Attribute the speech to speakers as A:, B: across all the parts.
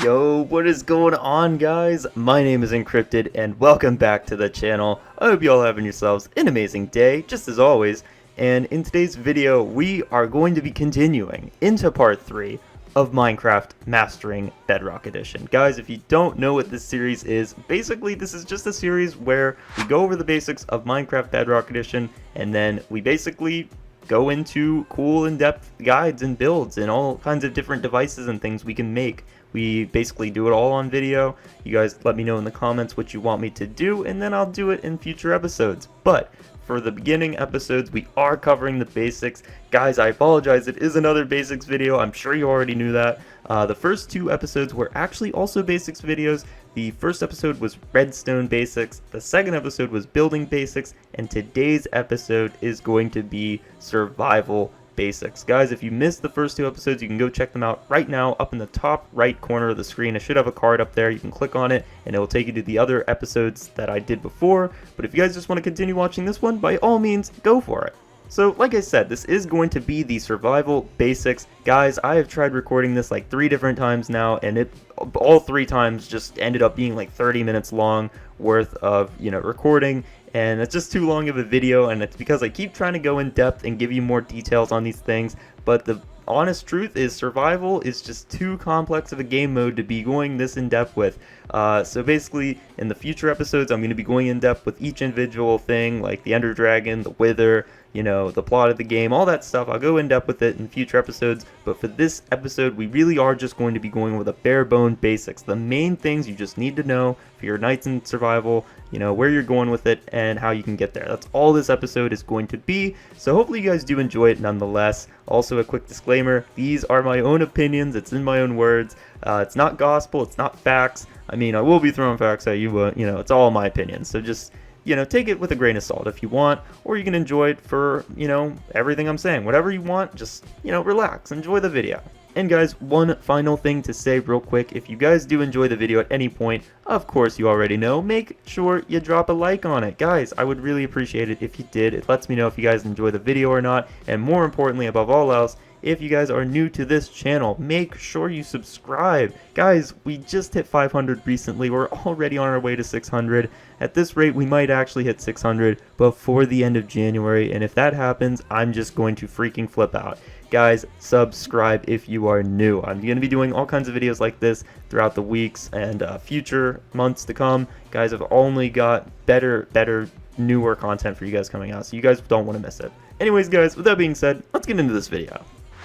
A: Yo, what is going on, guys? My name is Encrypted and welcome back to the channel. I hope you all having yourselves an amazing day, just as always. And in today's video, we are going to be continuing into part 3 of Minecraft Mastering Bedrock Edition. Guys, if you don't know what this series is, basically this is just a series where we go over the basics of Minecraft Bedrock Edition, and then we basically go into cool in-depth guides and builds and all kinds of different devices and things we can make. We basically do it all on video. You guys let me know in the comments what you want me to do, and then I'll do it in future episodes. But for the beginning episodes, we are covering the basics. Guys, I apologize, it is another basics video. I'm sure you already knew that. The first 2 episodes were actually also basics videos. The first episode was redstone basics, the second episode was building basics, and today's episode is going to be survival basics. Guys, if you missed the first 2 episodes, you can go check them out right now up in the top right corner of the screen. I should have a card up there. You can click on it and it will take you to the other episodes that I did before. But if you guys just want to continue watching this one, by all means, go for it. So, like I said, this is going to be the survival basics. Guys, I have tried recording this like 3 different times now, and it all 3 times just ended up being like 30 minutes long worth of, recording, and it's just too long of a video, and it's because I keep trying to go in depth and give you more details on these things, but the honest truth is survival is just too complex of a game mode to be going this in depth with. So basically, in the future episodes, I'm going to be going in depth with each individual thing, like the Ender Dragon, the Wither, the plot of the game, all that stuff. I'll go in depth with it in future episodes, but for this episode, we really are just going to be going with a bare bone basics. The main things you just need to know for your nights in survival, where you're going with it, and how you can get there. That's all this episode is going to be, so hopefully you guys do enjoy it nonetheless. Also, a quick disclaimer, these are my own opinions, it's in my own words, it's not gospel, it's not facts. I mean, I will be throwing facts at you, but, it's all my opinions, so just take it with a grain of salt if you want, or you can enjoy it for, everything I'm saying. Whatever you want, just, relax, enjoy the video. And guys, one final thing to say real quick, if you guys do enjoy the video at any point, of course you already know, make sure you drop a like on it. Guys, I would really appreciate it if you did. It lets me know if you guys enjoy the video or not, and more importantly, above all else, if you guys are new to this channel, make sure you subscribe. Guys, we just hit 500 recently. We're already on our way to 600. At this rate, we might actually hit 600 before the end of January. And if that happens, I'm just going to freaking flip out. Guys, subscribe if you are new. I'm going to be doing all kinds of videos like this throughout the weeks and future months to come. Guys, I've only got better, newer content for you guys coming out. So you guys don't want to miss it. Anyways, guys, with that being said, let's get into this video.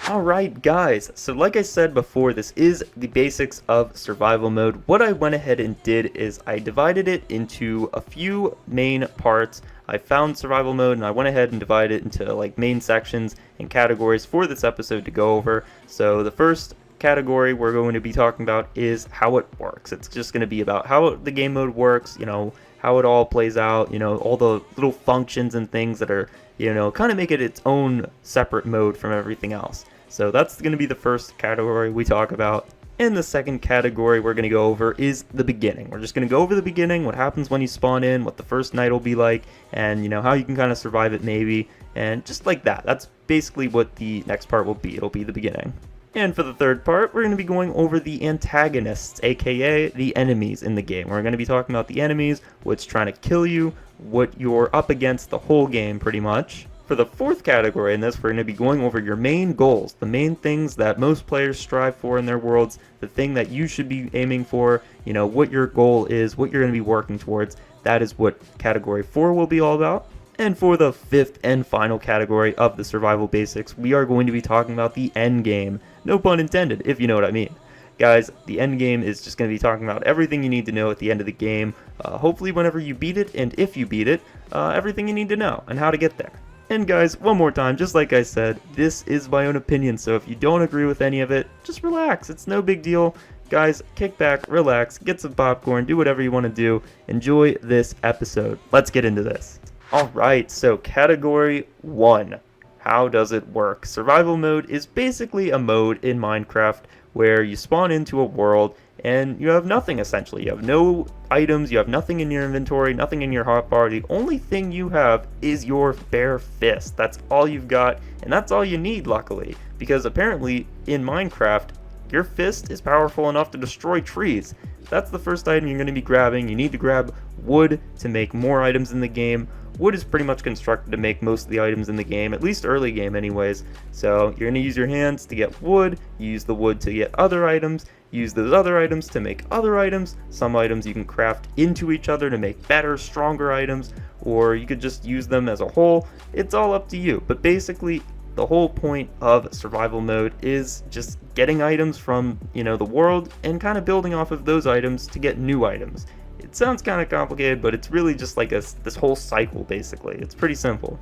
A: Alright guys, so like I said before, this is the basics of survival mode. What I went ahead and did is I divided it into a few main parts. I found survival mode and I went ahead and divided it into like main sections and categories for this episode to go over. So the first category we're going to be talking about is how it works. It's just going to be about how the game mode works, how it all plays out, all the little functions and things that are, kind of make it its own separate mode from everything else. So that's going to be the first category we talk about. And the second category we're going to go over is the beginning. We're just going to go over the beginning, what happens when you spawn in, what the first night will be like, and how you can kind of survive it maybe, and just like that. That's basically what the next part will be. It'll be the beginning. And for the third part, we're going to be going over the antagonists, aka the enemies in the game. We're going to be talking about the enemies, what's trying to kill you, what you're up against the whole game pretty much. For the fourth category in this, we're going to be going over your main goals, the main things that most players strive for in their worlds, the thing that you should be aiming for, what your goal is, what you're going to be working towards. That is what category 4 will be all about. And for the fifth and final category of the survival basics, we are going to be talking about the end game. No pun intended, if you know what I mean. Guys, the end game is just going to be talking about everything you need to know at the end of the game. Hopefully whenever you beat it, and if you beat it, everything you need to know and how to get there. And guys, one more time, just like I said, this is my own opinion, so if you don't agree with any of it, just relax, it's no big deal. Guys, kick back, relax, get some popcorn, do whatever you want to do, enjoy this episode. Let's get into this. Alright, so category 1. How does it work? Survival mode is basically a mode in Minecraft where you spawn into a world and you have nothing essentially. You have no items, you have nothing in your inventory, nothing in your hotbar. The only thing you have is your bare fist. That's all you've got, and that's all you need, luckily, because apparently in Minecraft your fist is powerful enough to destroy trees. That's the first item you're going to be grabbing. You need to grab wood to make more items in the game. Wood is pretty much constructed to make most of the items in the game, at least early game anyways. So you're going to use your hands to get wood, use the wood to get other items, use those other items to make other items. Some items you can craft into each other to make better, stronger items, or you could just use them as a whole. It's all up to you, but basically the whole point of survival mode is just getting items from, the world and kind of building off of those items to get new items. It sounds kind of complicated, but it's really just like this whole cycle basically. It's pretty simple.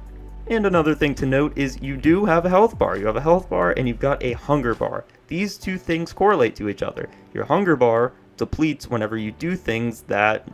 A: And another thing to note is you do have a health bar. You have a health bar and you've got a hunger bar. These two things correlate to each other. Your hunger bar depletes whenever you do things that,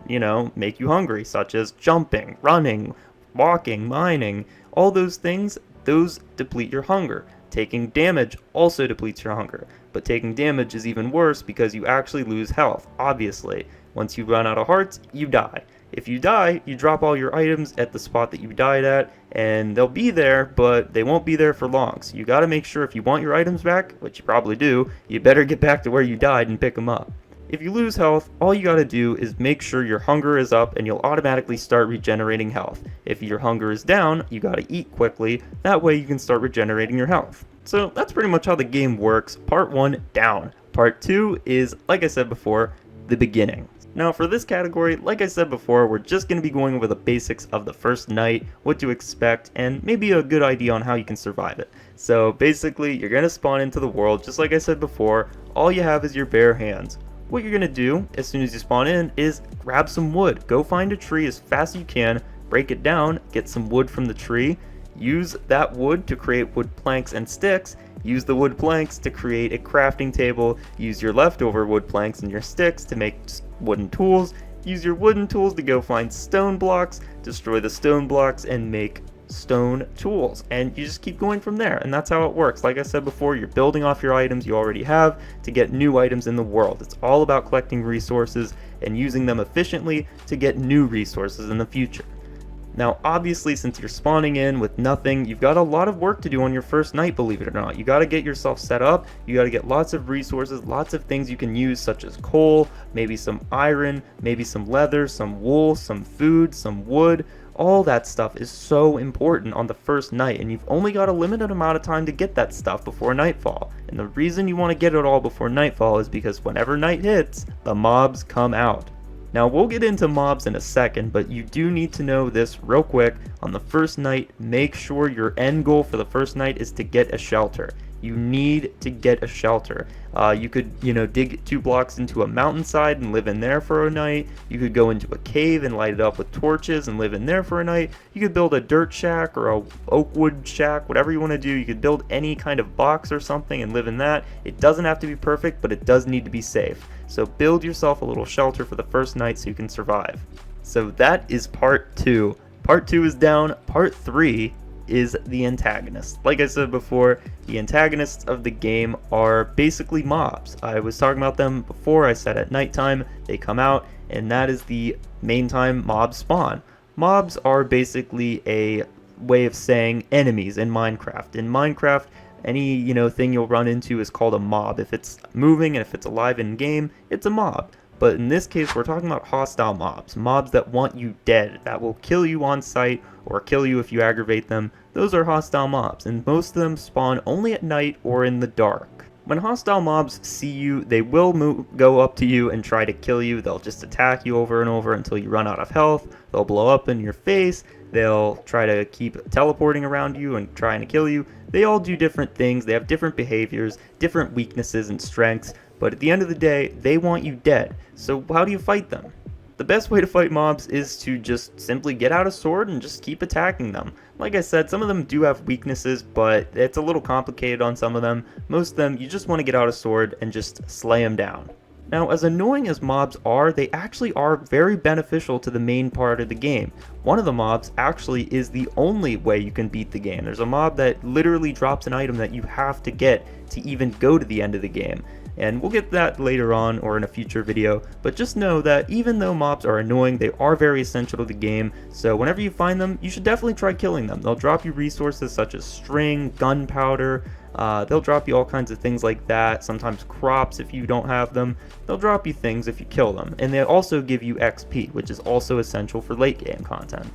A: make you hungry, such as jumping, running, walking, mining. All those things, those deplete your hunger. Taking damage also depletes your hunger, but taking damage is even worse because you actually lose health, obviously. Once you run out of hearts, you die. If you die, you drop all your items at the spot that you died at, and they'll be there, but they won't be there for long. So you gotta make sure if you want your items back, which you probably do, you better get back to where you died and pick them up. If you lose health, all you gotta do is make sure your hunger is up and you'll automatically start regenerating health. If your hunger is down, you gotta eat quickly, that way you can start regenerating your health. So that's pretty much how the game works. Part 1, down. Part 2 is, like I said before, the beginning. Now for this category, like I said before, we're just going to be going over the basics of the first night, what to expect, and maybe a good idea on how you can survive it. So basically, you're going to spawn into the world, just like I said before, all you have is your bare hands. What you're going to do, as soon as you spawn in, is grab some wood. Go find a tree as fast as you can, break it down, get some wood from the tree, use that wood to create wood planks and sticks, use the wood planks to create a crafting table, use your leftover wood planks and your sticks to make wooden tools, use your wooden tools to go find stone blocks, destroy the stone blocks and make stone tools, and you just keep going from there, and that's how it works. Like I said before, you're building off your items you already have to get new items in the world. It's all about collecting resources and using them efficiently to get new resources in the future. Now obviously, since you're spawning in with nothing, you've got a lot of work to do on your first night, believe it or not. You got to get yourself set up, you got to get lots of resources, lots of things you can use, such as coal, maybe some iron, maybe some leather, some wool, some food, some wood. All that stuff is so important on the first night, and you've only got a limited amount of time to get that stuff before nightfall. And the reason you want to get it all before nightfall is because whenever night hits, the mobs come out. Now we'll get into mobs in a second, but you do need to know this real quick. On the first night, make sure your end goal for the first night is to get a shelter. You need to get a shelter. You could, dig 2 blocks into a mountainside and live in there for a night. You could go into a cave and light it up with torches and live in there for a night. You could build a dirt shack or a oak wood shack, whatever you want to do. You could build any kind of box or something and live in that. It doesn't have to be perfect, but it does need to be safe. So build yourself a little shelter for the first night so you can survive. So that is part 2. Part 2 is down. Part 3 is the antagonists. Like I said before, the antagonists of the game are basically mobs. I was talking about them before. I said at nighttime they come out, and that is the main time mobs spawn. Mobs are basically a way of saying enemies in Minecraft. In Minecraft, any thing you'll run into is called a mob. If it's moving and if it's alive in game, it's a mob. But in this case, we're talking about hostile mobs. Mobs that want you dead, that will kill you on sight or kill you if you aggravate them. Those are hostile mobs, and most of them spawn only at night or in the dark. When hostile mobs see you, they will go up to you and try to kill you. They'll just attack you over and over until you run out of health. They'll blow up in your face. They'll try to keep teleporting around you and trying to kill you. They all do different things. They have different behaviors, different weaknesses and strengths. But at the end of the day, they want you dead. So how do you fight them? The best way to fight mobs is to just simply get out a sword and just keep attacking them. Like I said, some of them do have weaknesses, but it's a little complicated on some of them. Most of them, you just want to get out a sword and just slay them down. Now, as annoying as mobs are, they actually are very beneficial to the main part of the game. One of the mobs actually is the only way you can beat the game. There's a mob that literally drops an item that you have to get to even go to the end of the game. And we'll get to that later on or in a future video, but just know that even though mobs are annoying, they are very essential to the game, so whenever you find them, you should definitely try killing them. They'll drop you resources such as string, gunpowder, They'll drop you all kinds of things like that, sometimes crops if you don't have them. They'll drop you things if you kill them, and they also give you XP, which is also essential for late game content.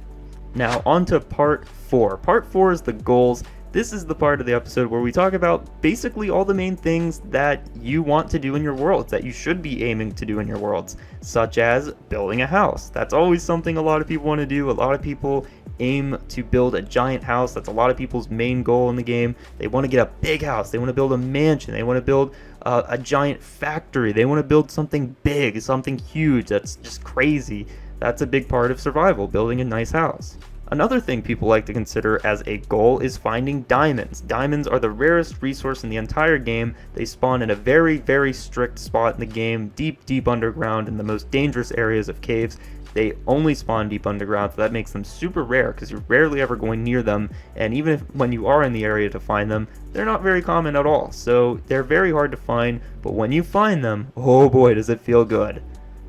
A: Now on to part 4. Part 4 is the goals. This is the part of the episode where we talk about basically all the main things that you want to do in your worlds, that you should be aiming to do in your worlds, such as building a house. That's always something a lot of people want to do. A lot of people aim to build a giant house. That's a lot of people's main goal in the game. They want to get a big house. They want to build a mansion. They want to build a giant factory. They want to build something big, something huge that's just crazy. That's a big part of survival, building a nice house. Another thing people like to consider as a goal is finding diamonds. Diamonds are the rarest resource in the entire game. They spawn in a very, very strict spot in the game, deep, deep underground in the most dangerous areas of caves. They only spawn deep underground, so that makes them super rare because you're rarely ever going near them, and even if when you are in the area to find them, they're not very common at all. So they're very hard to find, but when you find them, oh boy does it feel good.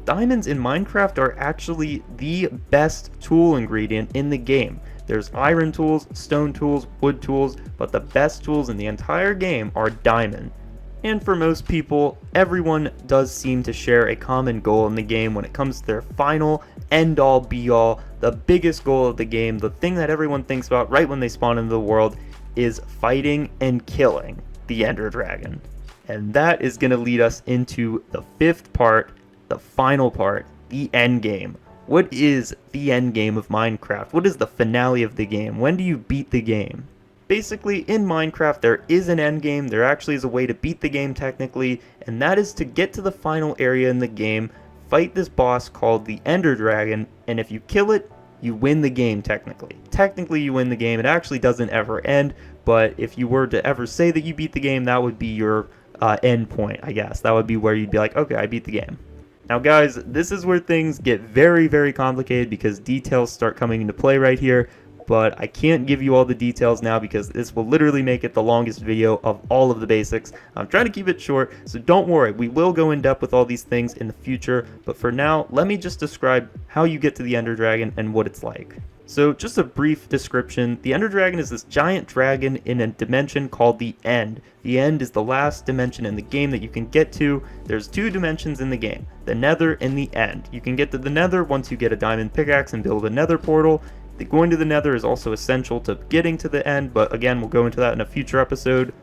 A: Diamonds in Minecraft are actually the best tool ingredient in the game. There's iron tools, stone tools, wood tools, but the best tools in the entire game are diamond. And for most people, everyone does seem to share a common goal in the game when it comes to their final end-all be-all, the biggest goal of the game, the thing that everyone thinks about right when they spawn into the world is fighting and killing the Ender Dragon. And that is going to lead us into the 5th part, the final part, the end game. What is the end game of Minecraft? What is the finale of the game? When do you beat the game? Basically, in Minecraft, there is an end game. There actually is a way to beat the game technically, and that is to get to the final area in the game, fight this boss called the Ender Dragon, and if you kill it, you win the game technically. Technically, you win the game. It actually doesn't ever end, but if you were to ever say that you beat the game, that would be your end point, I guess. That would be where you'd be like, okay, I beat the game. Now guys, this is where things get very, very complicated because details start coming into play right here, but I can't give you all the details now because this will literally make it the longest video of all of the basics. I'm trying to keep it short, so don't worry, we will go in depth with all these things in the future, but for now, let me just describe how you get to the Ender Dragon and what it's like. So just a brief description, the Ender Dragon is this giant dragon in a dimension called the End. The End is the last dimension in the game that you can get to. There's 2 dimensions in the game, the Nether and the End. You can get to the Nether once you get a diamond pickaxe and build a Nether portal. Going to the Nether is also essential to getting to the End, but again, we'll go into that in a future episode.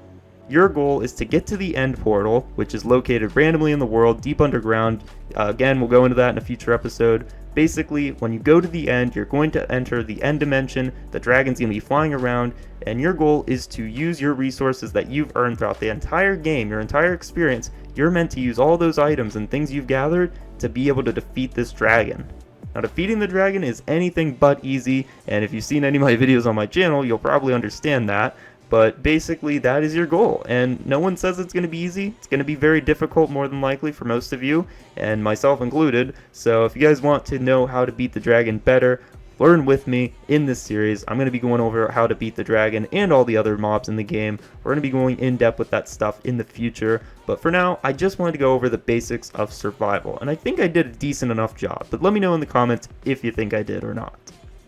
A: Your goal is to get to the End portal, which is located randomly in the world, deep underground. Again, we'll go into that in a future episode. Basically, when you go to the End, you're going to enter the End dimension, the dragon's going to be flying around, and your goal is to use your resources that you've earned throughout the entire game, your entire experience. You're meant to use all those items and things you've gathered to be able to defeat this dragon. Now, defeating the dragon is anything but easy, and if you've seen any of my videos on my channel, you'll probably understand that. But basically, that is your goal, and no one says it's going to be easy. It's going to be very difficult, more than likely, for most of you, and myself included. So if you guys want to know how to beat the dragon better, learn with me in this series. I'm going to be going over how to beat the dragon and all the other mobs in the game. We're going to be going in depth with that stuff in the future, but for now, I just wanted to go over the basics of survival, and I think I did a decent enough job, but let me know in the comments if you think I did or not.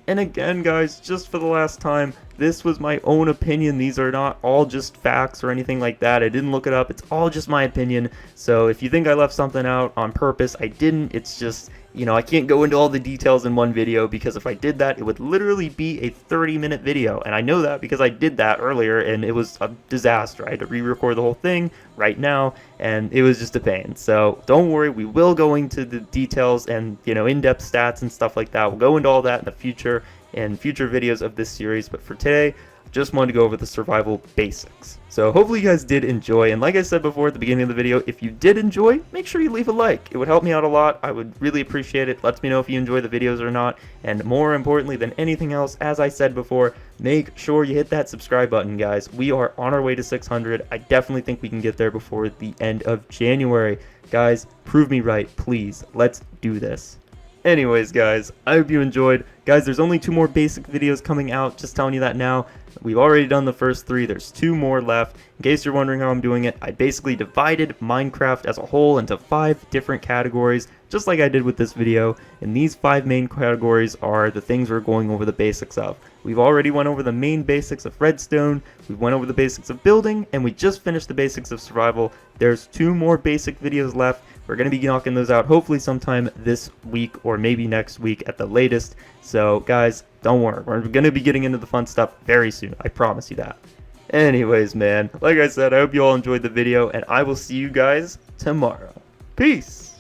A: And again, guys, just for the last time, this was my own opinion. These are not all just facts or anything like that. I didn't look it up. It's all just my opinion. So if you think I left something out on purpose, I didn't. It's just, you know, I can't go into all the details in one video because if I did that, it would literally be a 30-minute video. And I know that because I did that earlier and it was a disaster. I had to re-record the whole thing right now and it was just a pain. So don't worry, we will go into the details and, you know, in-depth stats and stuff like that. We'll go into all that in the future and future videos of this series. But for today, just wanted to go over the survival basics. So hopefully you guys did enjoy, and like I said before at the beginning of the video, if you did enjoy, make sure you leave a like. It would help me out a lot. I would really appreciate it. Lets me know if you enjoy the videos or not, and more importantly than anything else, as I said before, make sure you hit that subscribe button, guys. We are on our way to 600. I definitely think we can get there before the end of January. Guys, prove me right, please. Let's do this. Anyways, guys, I hope you enjoyed. Guys, there's only 2 more basic videos coming out, just telling you that now. We've already done the first 3, there's 2 more left. In case you're wondering how I'm doing it, I basically divided Minecraft as a whole into 5 different categories, just like I did with this video. And these 5 main categories are the things we're going over the basics of. We've already went over the main basics of redstone, we went over the basics of building, and we just finished the basics of survival. There's 2 more basic videos left. We're going to be knocking those out hopefully sometime this week or maybe next week at the latest. So guys, don't worry, we're going to be getting into the fun stuff very soon, I promise you that. Anyways, man, like I said, I hope you all enjoyed the video, and I will see you guys tomorrow. Peace!